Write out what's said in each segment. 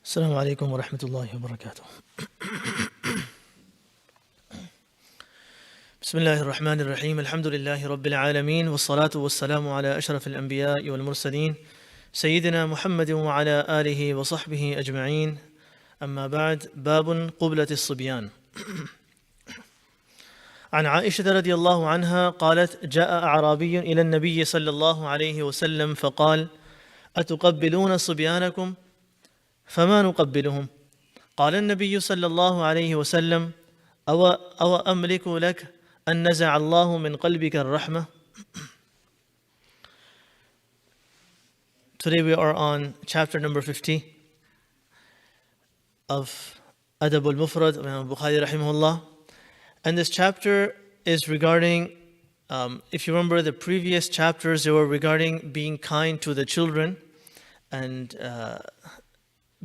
السلام عليكم ورحمة الله وبركاته. بسم الله الرحمن الرحيم. الحمد لله رب العالمين والصلاة والسلام على أشرف الأنبياء والمرسلين سيدنا محمد وعلى آله وصحبه أجمعين. أما بعد، باب قبلة الصبيان. عن عائشة رضي الله عنها قالت: جاء أعرابي إلى النبي صلى الله عليه وسلم فقال: أتقبلون صبيانكم؟ فما نقبلهم. قال النبي صلى الله عليه وسلم: أو أملك لك أن نزع الله من قلبك الرحمة. Today we are on chapter number 50 of Adab Al Mufrad of Imam Bukhari rahimahullah. And this chapter is regarding, if you remember the previous chapters, they were regarding being kind to the children and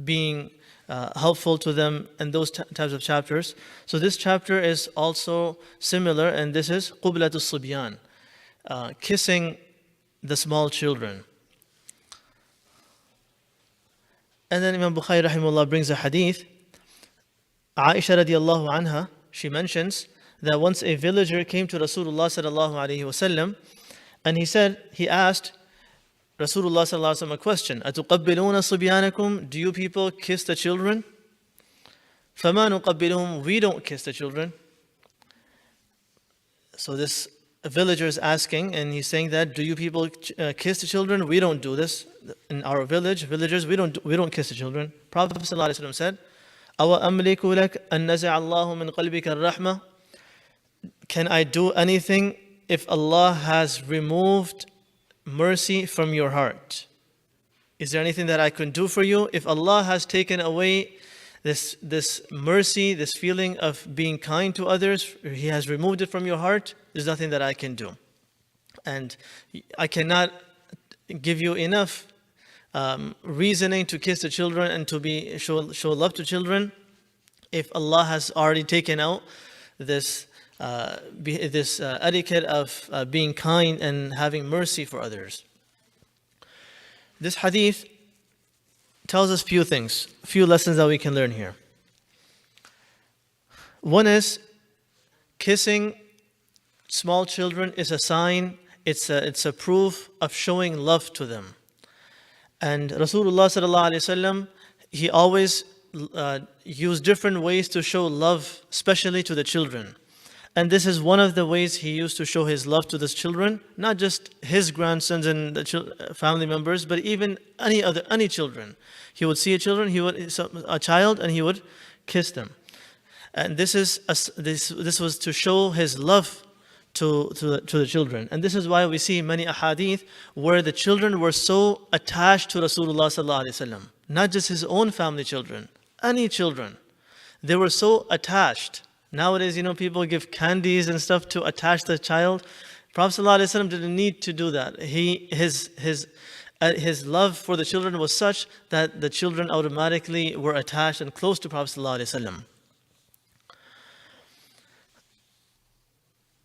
being helpful to them, and those types of chapters. So this chapter is also similar, and this is Qublatul Sibyan, kissing the small children. And then Imam Bukhari rahimahullah brings a hadith. Aisha radiallahu anha, she mentions that once a villager came to Rasulullah sallallahu alaihi wasallam, and he asked Rasulullah sallallahu alaihi wasallam a question: Atuqabbiluna sibyanakum? Do you people kiss the children? فَمَا نُقَبِّلُهُمْ? We don't kiss the children. So this villager is asking, and he's saying that, do you people kiss the children? We don't do this in our villagers. We don't kiss the children. Prophet sallallahu alaihi wasallam said, أَوَ أَمْلِكُ لَكَ أَن نَزَعَ اللَّهُ مِنْ قَلْبِكَ الرَّحْمَةِ? Can I do anything if Allah has removed mercy from your heart? Is there anything that I can do for you? If Allah has taken away this mercy, this feeling of being kind to others, He has removed it from your heart, there's nothing that I can do. And I cannot give you enough reasoning to kiss the children and to show love to children if Allah has already taken out this etiquette of being kind and having mercy for others. This hadith tells us few things, few lessons that we can learn here. One is, kissing small children is a sign, it's a proof of showing love to them. And Rasulullah sallallahu alaihi wasallam, he always used different ways to show love, especially to the children. And this is one of the ways he used to show his love to his children, not just his grandsons and the family members, but even any children. He would see a child, and he would kiss them. And this was to show his love to the children. And this is why we see many ahadith where the children were so attached to Rasulullah sallallahu alaihi wasallam, not just his own family children, any children. They were so attached. Nowadays, people give candies and stuff to attach the child. Prophet ﷺ didn't need to do that. His love for the children was such that the children automatically were attached and close to Prophet ﷺ.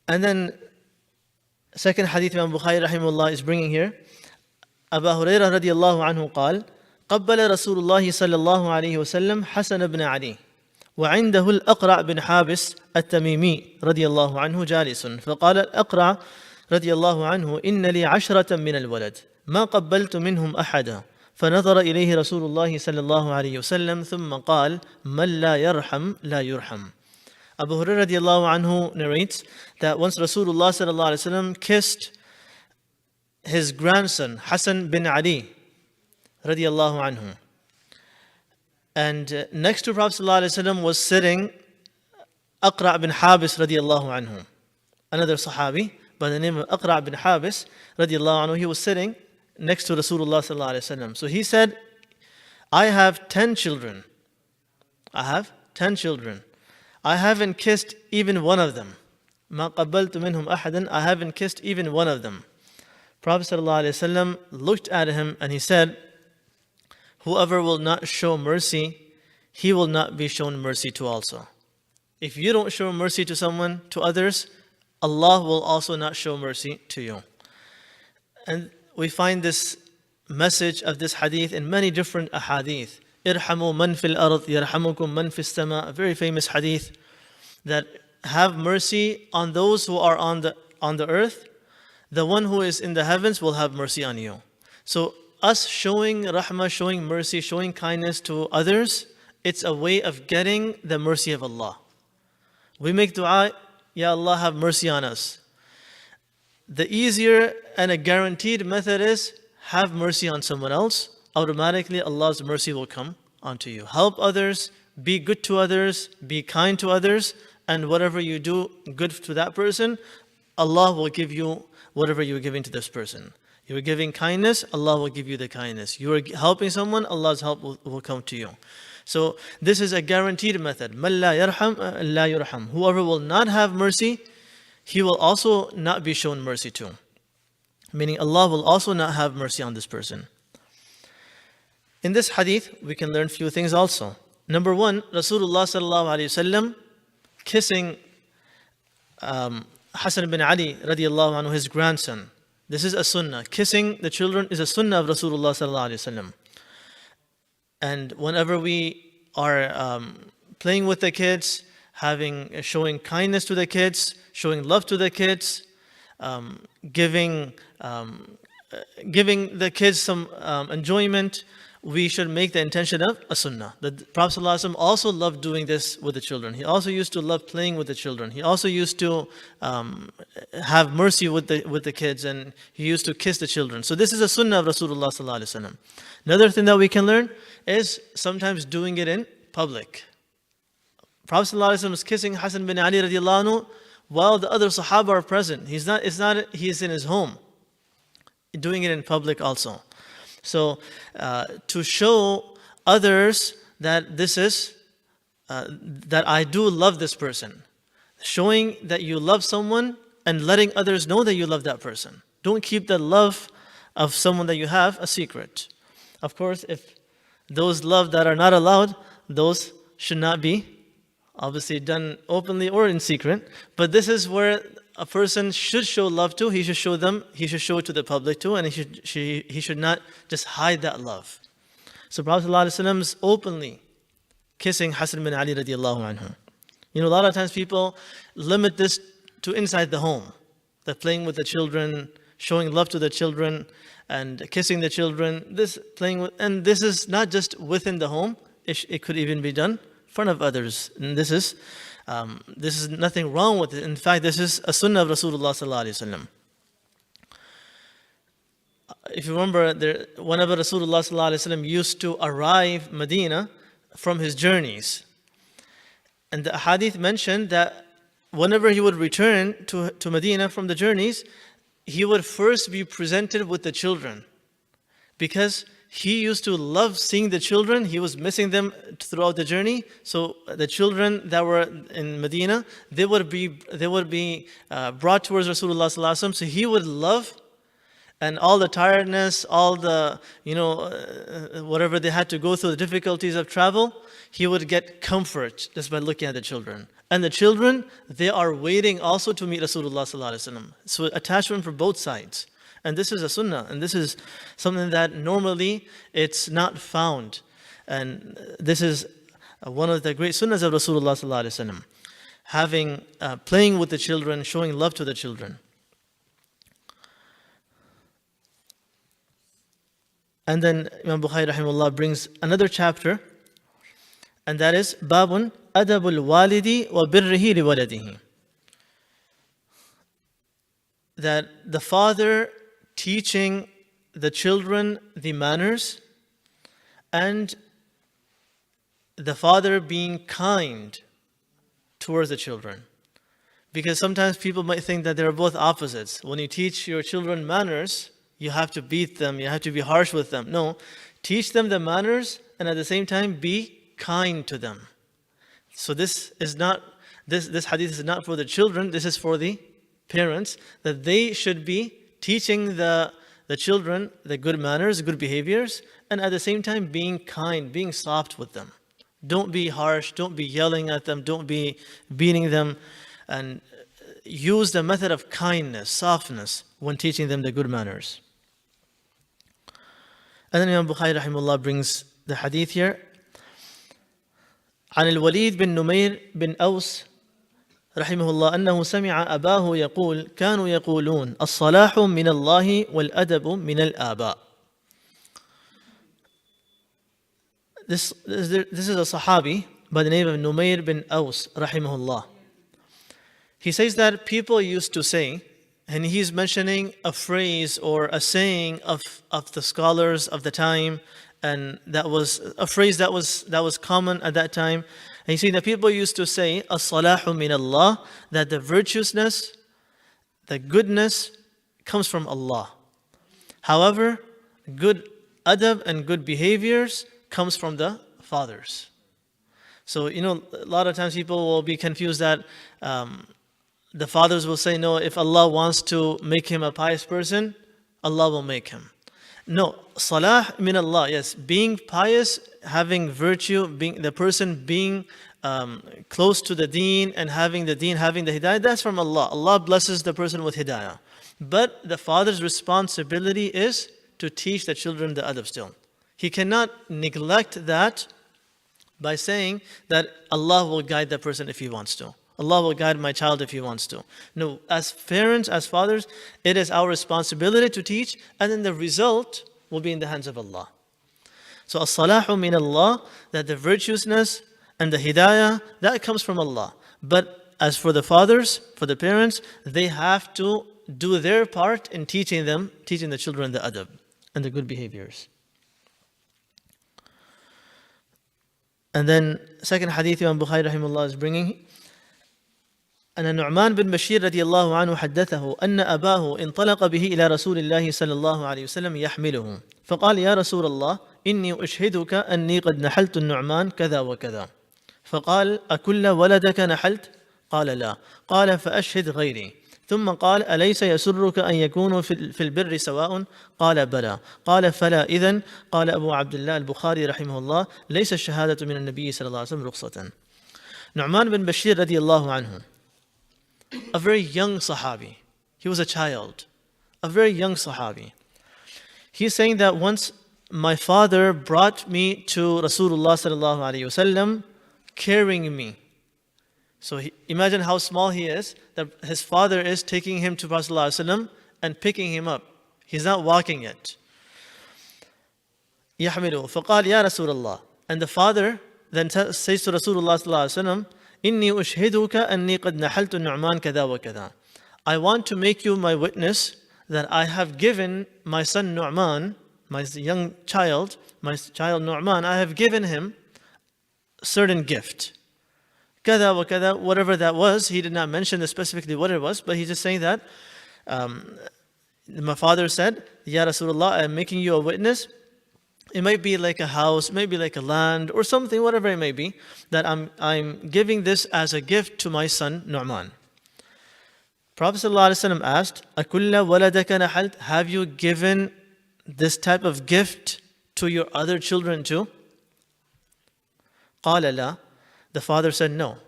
And then, second hadith Imam Bukhari rahimahullah is bringing here. Abu Hurairah radiallahu anhu قال: قبل رسول الله صلى الله عليه وسلم حسن بن علي وعنده الأقرع بن حابس التميمي رضي الله عنه جالس، فقال الأقرع رضي الله عنه: إن لي 10 من الولد ما قبلت منهم أحدا. فنظر إليه رسول الله صلى الله عليه وسلم ثم قال: من لا يرحم لا يرحم. Abu Hurairah رضي الله عنه narrates that once Rasulullah صلى الله عليه وسلم kissed his grandson Hassan bin Ali رضي الله عنه. And next to Prophet ﷺ was sitting Aqra' bin Habis radiallahu anhu, another Sahabi by the name of Aqra' bin Habis radiallahu anhu. He was sitting next to Rasulullah ﷺ. So he said, I have 10 children. I haven't kissed even one of them. ما قبلت منهم أحدا. I haven't kissed even one of them. Prophet ﷺ looked at him and he said, whoever will not show mercy, he will not be shown mercy to also. If you don't show mercy to someone, to others, Allah will also not show mercy to you. And we find this message of this hadith in many different ahadith. irhamu man fil ard yarhamukum man fis sama. A very famous hadith that have mercy on those who are on the earth. The one who is in the heavens will have mercy on you. So us showing rahmah, showing mercy, showing kindness to others, it's a way of getting the mercy of Allah. We make dua, Ya Allah, have mercy on us. The easier and a guaranteed method is have mercy on someone else. Automatically Allah's mercy will come onto you. Help others, be good to others, be kind to others, and whatever you do good to that person, Allah will give you whatever you're giving to this person. You're giving kindness, Allah will give you the kindness. You are helping someone, Allah's help will come to you. So this is a guaranteed method. مَنْ لَا يَرْحَمْ لَا يُرْحَمْ. Whoever will not have mercy, he will also not be shown mercy to. Meaning Allah will also not have mercy on this person. In this hadith, we can learn few things also. Number one, Rasulullah sallallahu alayhi wasallam kissing Hassan bin Ali radiallahu anhu, his grandson. This is a sunnah. Kissing the children is a sunnah of Rasulullah sallallahu alayhi wasallam. And whenever we are playing with the kids, showing kindness to the kids, showing love to the kids, giving the kids some enjoyment, we should make the intention of a sunnah. The Prophet ﷺ also loved doing this with the children. He also used to love playing with the children. He also used to have mercy with the kids, and he used to kiss the children. So this is a sunnah of Rasulullah ﷺ. Another thing that we can learn is sometimes doing it in public. Prophet ﷺ was kissing Hassan bin Ali radiallahu anhu while the other Sahaba are present. He's in his home, doing it in public also. So to show others that that I do love this person, showing that you love someone and letting others know that you love that person. Don't keep the love of someone that you have a secret. Of course, if those love that are not allowed, those should not be obviously done openly or in secret. But this is where a person should show love to. He should show it to the public too, and he should not just hide that love. So Prophet ﷺ is openly kissing Hassan bin Ali radiallahu anhu. A lot of times people limit this to inside the home. They're playing with the children, showing love to the children, and kissing the children. And this is not just within the home. It could even be done in front of others. And this is nothing wrong with it. In fact, this is a sunnah of Rasulullah sallallahu alaihi wasallam. If you remember, whenever Rasulullah sallallahu alaihi wasallam used to arrive Medina from his journeys, and the hadith mentioned that whenever he would return to Medina from the journeys, he would first be presented with the children, because he used to love seeing the children. He was missing them throughout the journey. So the children that were in Medina, they would be brought towards Rasulullah sallallahu alaihi wasallam. So he would love, and all the tiredness, all the whatever they had to go through, the difficulties of travel, he would get comfort just by looking at the children. And the children, they are waiting also to meet Rasulullah sallallahu alaihi wasallam. So attachment for both sides. And this is a sunnah, and this is something that normally it's not found. And this is one of the great sunnahs of Rasulullah sallallahu alaihi wasallam, playing with the children, showing love to the children. And then Imam Bukhari rahimahullah brings another chapter, and that is Babun Adab Al Walidi wa Birrihi li Waladihi. That the father teaching the children the manners, and the father being kind towards the children. Because sometimes people might think that they're both opposites. When you teach your children manners, you have to beat them, you have to be harsh with them. No, teach them the manners and at the same time be kind to them. So this hadith is not for the children, this is for the parents, that they should be teaching the children the good manners, good behaviors, and at the same time being kind, being soft with them. Don't be harsh, don't be yelling at them, don't be beating them, and use the method of kindness, softness when teaching them the good manners. And then Imam Bukhari rahimahullah brings the hadith here, عن الوليد بن نمير بن أوس رحمه الله أنه سمع أباه يقول كانوا يقولون الصلاح من الله والأدب من الآباء. This is a Sahabi by the name of Numair bin Aus rahimahullah. He says that people used to say, and he's mentioning a phrase or a saying of the scholars of the time, and that was a phrase that was common at that time. And you see that people used to say, as-salahu min Allah, that the virtuousness, the goodness comes from Allah. However, good adab and good behaviors comes from the fathers. So, a lot of times people will be confused that the fathers will say, no, if Allah wants to make him a pious person, Allah will make him. No, salah min Allah, yes, being pious, having virtue, being the person being close to the deen and having the deen, having the hidayah, that's from Allah. Allah blesses the person with hidayah. But the father's responsibility is to teach the children the adab still. He cannot neglect that by saying that Allah will guide the person if He wants to. Allah will guide my child if He wants to. No, as parents, as fathers, it is our responsibility to teach, and then the result will be in the hands of Allah. So as-salahu min Allah, that the virtuousness and the hidayah, that comes from Allah. But as for the fathers, for the parents, they have to do their part in teaching the children the adab and the good behaviors. And then second hadith Imam Bukhari rahimahullah is bringing, أن النعمان بن بشير رضي الله عنه حدثه أن أباه انطلق به إلى رسول الله صلى الله عليه وسلم يحمله فقال يا رسول الله إني أشهدك أني قد نحلت النعمان كذا وكذا فقال أكل ولدك نحلت؟ قال لا قال فأشهد غيري ثم قال أليس يسرك أن يكونوا في البر سواء؟ قال بلى قال فلا إذن قال أبو عبد الله البخاري رحمه الله ليس الشهادة من النبي صلى الله عليه وسلم رخصة. Nu'man bin Bashir رضي الله عنه, a very young Sahabi. He was a child, a very young Sahabi. He's saying that once my father brought me to Rasulullah sallallahu alaihi wasallam, carrying me. So imagine how small he is, that his father is taking him to Prophet sallallahu alaihi wasallam and picking him up. He's not walking yet. يحمله فقال يا رسول الله. And the father then says to Rasulullah sallallahu alaihi wasallam, إني أشهدك أني قد نحلت النعمان كذا وكذا. I want to make you my witness that I have given my son Nu'man, my young child, Nu'man, I have given him a certain gift. كذا وكذا, whatever that was, he did not mention specifically what it was, but he's just saying that my father said, Ya Rasulullah, I am making you a witness. It might be like a house, maybe like a land or something, whatever it may be, that I'm giving this as a gift to my son Nu'man. Prophet ﷺ asked, أَكُلَّ وَلَدَكَ نَحَلْتَ? Have you given this type of gift to your other children too? قَالَ لَا. The father said, no.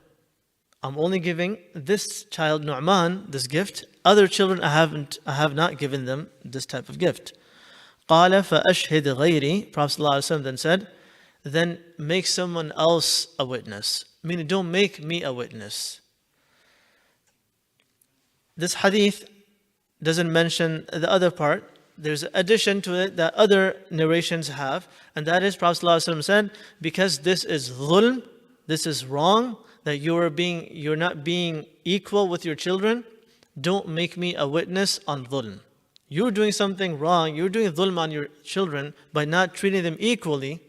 I'm only giving this child Nu'man this gift. Other children I have not given them this type of gift. قَالَ فَأَشْهِدْ غَيْرِي. Prophet ﷺ then said, then make someone else a witness. Meaning, don't make me a witness. This hadith doesn't mention the other part. There's addition to it that other narrations have, and that is Prophet ﷺ said, because this is dhulm, this is wrong, that you're not being equal with your children, don't make me a witness on dhulm. You're doing something wrong, you're doing dhulm on your children by not treating them equally,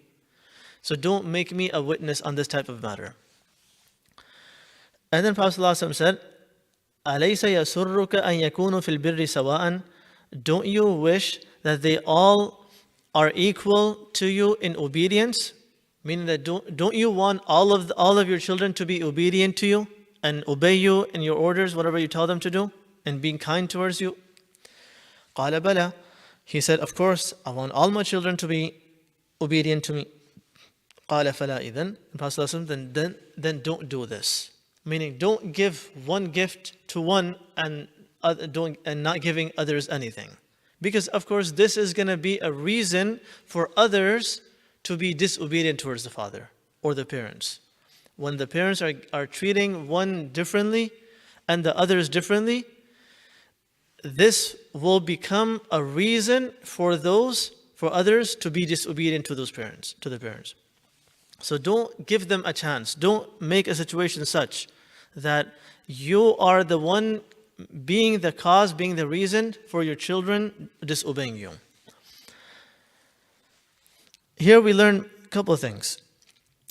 so don't make me a witness on this type of matter. And then Prophet ﷺ said, أَلَيْسَ يَسُرُّكَ أَن يَكُونُوا فِي الْبِرِّ سَوَاءً? Don't you wish that they all are equal to you in obedience? Meaning that don't you want all of your children to be obedient to you and obey you in your orders, whatever you tell them to do, and being kind towards you? قَالَ بَلَى. He said, of course, I want all my children to be obedient to me. قَالَ فَلَا إِذَنْ. Prophet ﷺ, then don't do this. Meaning, don't give one gift to one and not giving others anything. Because, of course, this is going to be a reason for others to be disobedient towards the father or the parents. when the parents are treating one differently and the others differently, this will become a reason for others to be disobedient to the parents. So don't give them a chance. Don't make a situation such that you are the one being the cause, being the reason for your children disobeying you. Here we learn a couple of things.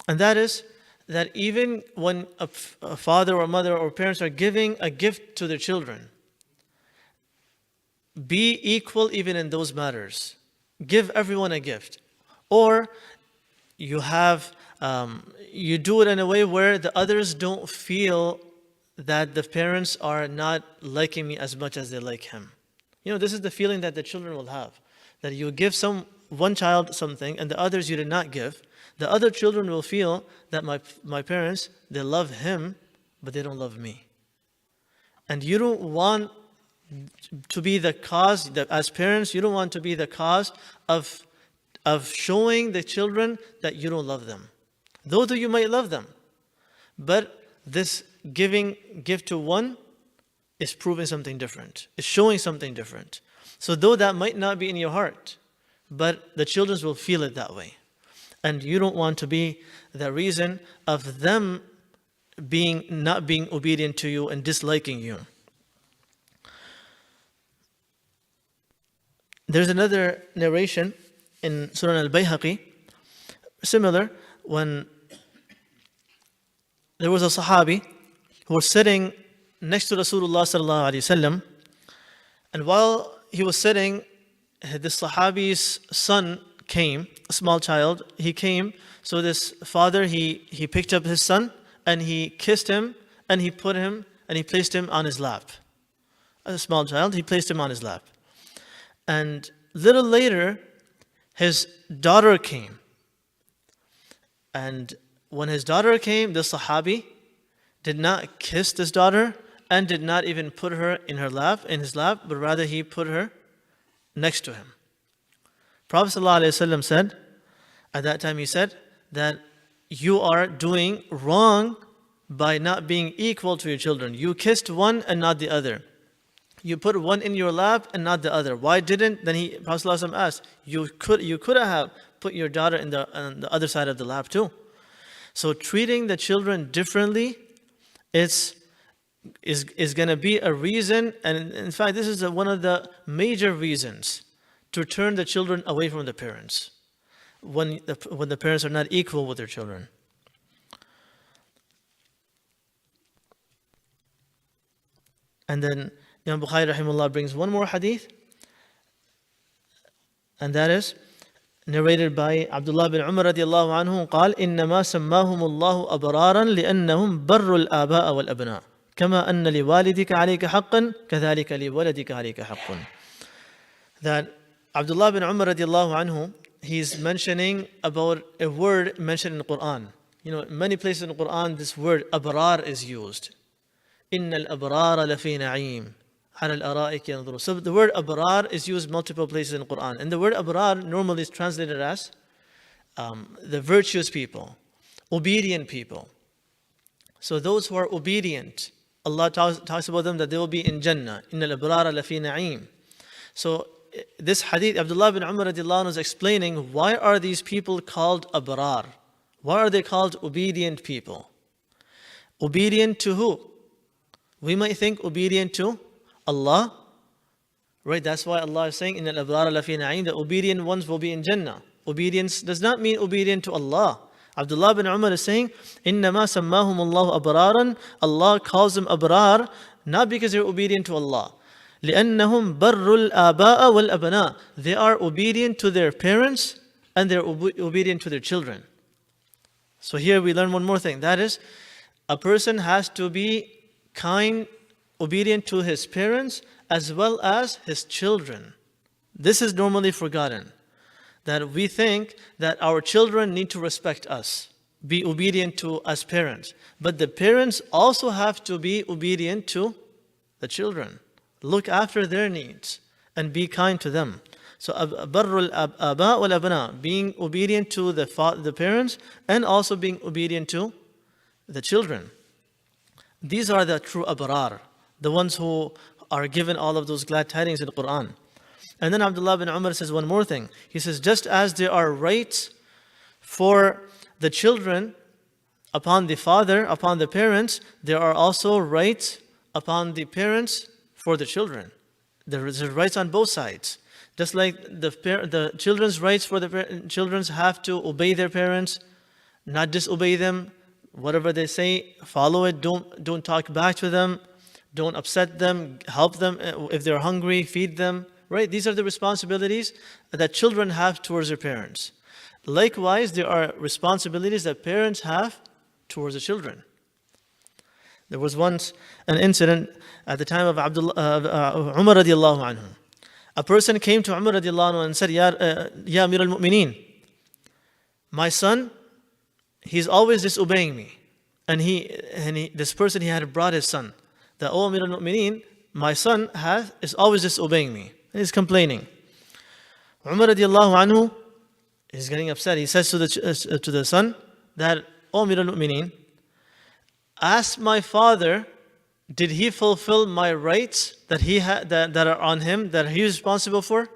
And that is that even when a father or mother or parents are giving a gift to their children, be equal even in those matters. Give everyone a gift. Or you do it in a way where the others don't feel that the parents are not liking me as much as they like him. This is the feeling that the children will have. That you give one child something and the others you did not give. The other children will feel that my parents, they love him, but they don't love me. And you don't want to be the cause, as parents, you don't want to be the cause of showing the children that you don't love them. Though you might love them, but this giving gift to one is proving something different. It's showing something different. So though that might not be in your heart, but the children will feel it that way. And you don't want to be the reason of them not being obedient to you and disliking you. There's another narration in Surah Al-Bayhaqi, similar, when there was a Sahabi who was sitting next to Rasulullah sallallahu alaihi wasallam, and while he was sitting, the Sahabi's son came, a small child. He came, so this father he picked up his son and he kissed him and he placed him on his lap. As a small child, he placed him on his lap. And little later, his daughter came. And when his daughter came, the Sahabi did not kiss this daughter and did not even put her in his lap, but rather he put her next to him. Prophet ﷺ said, at that time he said, that you are doing wrong by not being equal to your children. You kissed one and not the other. You put one in your lap and not the other. Why didn't? Then Prophet ﷺ asked, you could have put your daughter on the other side of the lap too. So treating the children differently is going to be a reason, and in fact this is one of the major reasons to turn the children away from the parents when the parents are not equal with their children. And then Imam Bukhari rahimahullah brings one more hadith, and that is narrated by Abdullah bin Umar radiallahu anhu, قال إنما سماهم الله أبرارا لأنهم بر الآباء والأبناء كما أن لوالدك عليك حقا كذلك لولدك عليك حق. That Abdullah bin Umar radiallahu anhu, he's mentioning about a word mentioned in the Quran. In many places in the Quran, this word abrar is used. إن الأبرار لفي نعيم على الأرائك ينظرون. So the word abrar is used multiple places in the Quran. And the word abrar normally is translated as the virtuous people, obedient people. So those who are obedient, Allah talks about them that they will be in Jannah. إن الأبرار لفي نعيم. So this hadith, Abdullah bin Umar radiallahu anhu is explaining, why are these people called abrar? Why are they called obedient people? Obedient to who? We might think obedient to Allah, right? That's why Allah is saying, إِنَّ الْأَبْرَارَ لَفِي نَعِيمٍ, the obedient ones will be in Jannah. Obedience does not mean obedient to Allah. Abdullah bin Umar is saying, إِنَّمَا سَمَّاهُمُ اللَّهُ أَبْرَارًا, Allah calls them abrar, not because they're obedient to Allah. لأنهم بر الآباء والأبناء. They are obedient to their parents and they're obedient to their children. So here we learn one more thing. That is, a person has to be kind, obedient to his parents as well as his children. This is normally forgotten. That we think that our children need to respect us, be obedient to us parents. But the parents also have to be obedient to the children. Look after their needs and be kind to them. So barrul aba wal abna, being obedient to the parents and also being obedient to the children. These are the true abrar, the ones who are given all of those glad tidings in the Quran. And then Abdullah bin Umar says one more thing. He says, just as there are rights for the children upon the father, upon the parents, there are also rights upon the parents for the children. There is rights on both sides. Just like the children's rights for the children have to obey their parents, not disobey them. Whatever they say, follow it. Don't talk back to them. Don't upset them. Help them if they're hungry. Feed them. Right? These are the responsibilities that children have towards their parents. Likewise, there are responsibilities that parents have towards the children. There was once an incident at the time of Umar radiallahu anhu. A person came to Umar radiallahu anhu and said, Ya Amir al-Mu'mineen, my son, he's always disobeying me. And this person, he had brought his son. That, oh Amir al-Mu'mineen, my son is always disobeying me. And he's complaining. Umar radiallahu anhu is getting upset. He says to the son that, oh Amir al-Mu'mineen, ask my father, did he fulfill my rights that he had that are on him, that he is responsible for?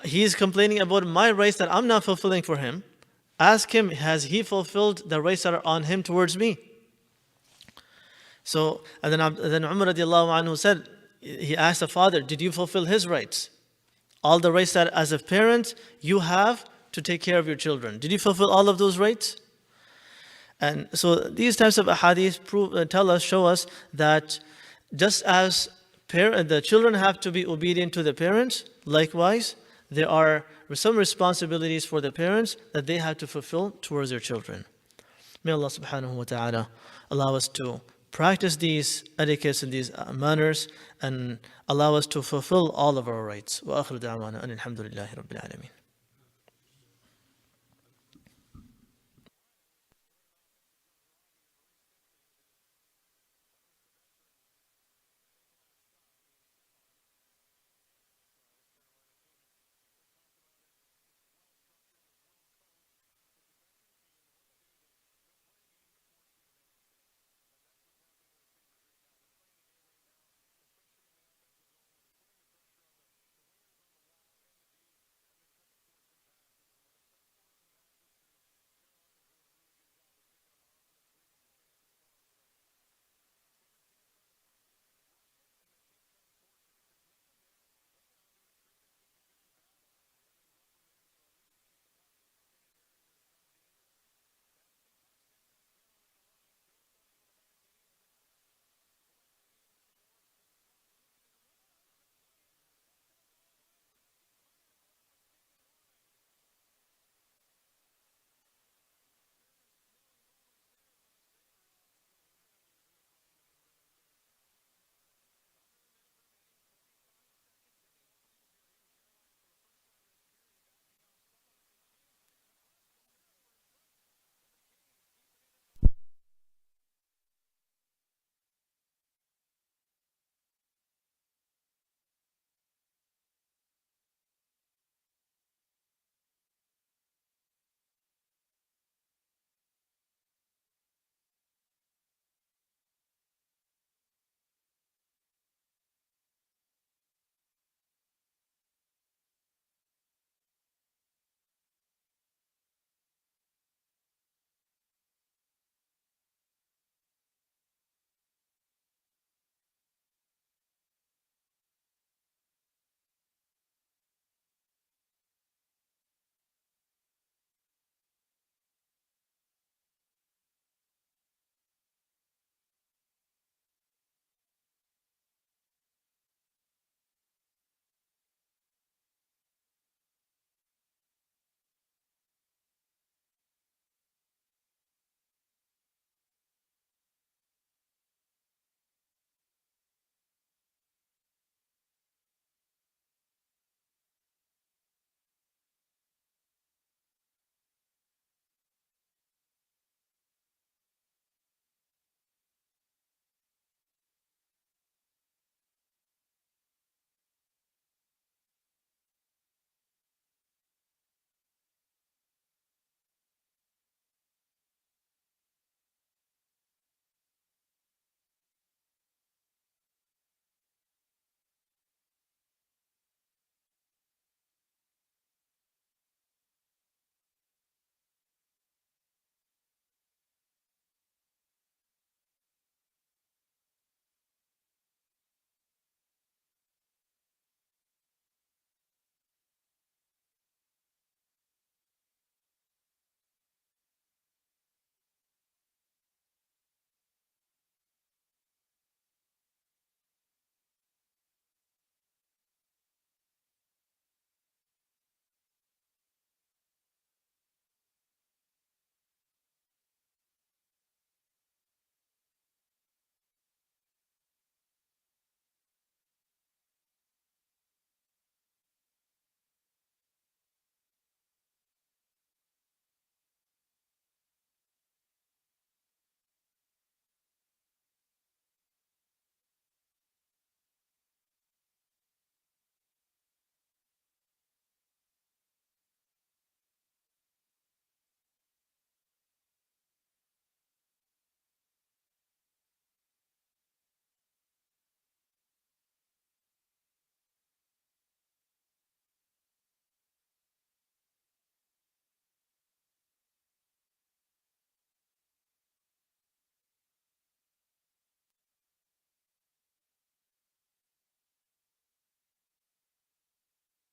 He is complaining about my rights that I'm not fulfilling for him. Ask him, has he fulfilled the rights that are on him towards me? So, and then Umar radiallahu anhu said, he asked the father, did you fulfill his rights? All the rights that as a parent you have to take care of your children. Did you fulfill all of those rights? And so these types of ahadith show us that just as the children have to be obedient to the parents, likewise, there are some responsibilities for the parents that they have to fulfill towards their children. May Allah subhanahu wa ta'ala allow us to practice these etiquettes and these manners and allow us to fulfill all of our rights. Wa akhiru da'wana alhamdulillahi rabbil alameen.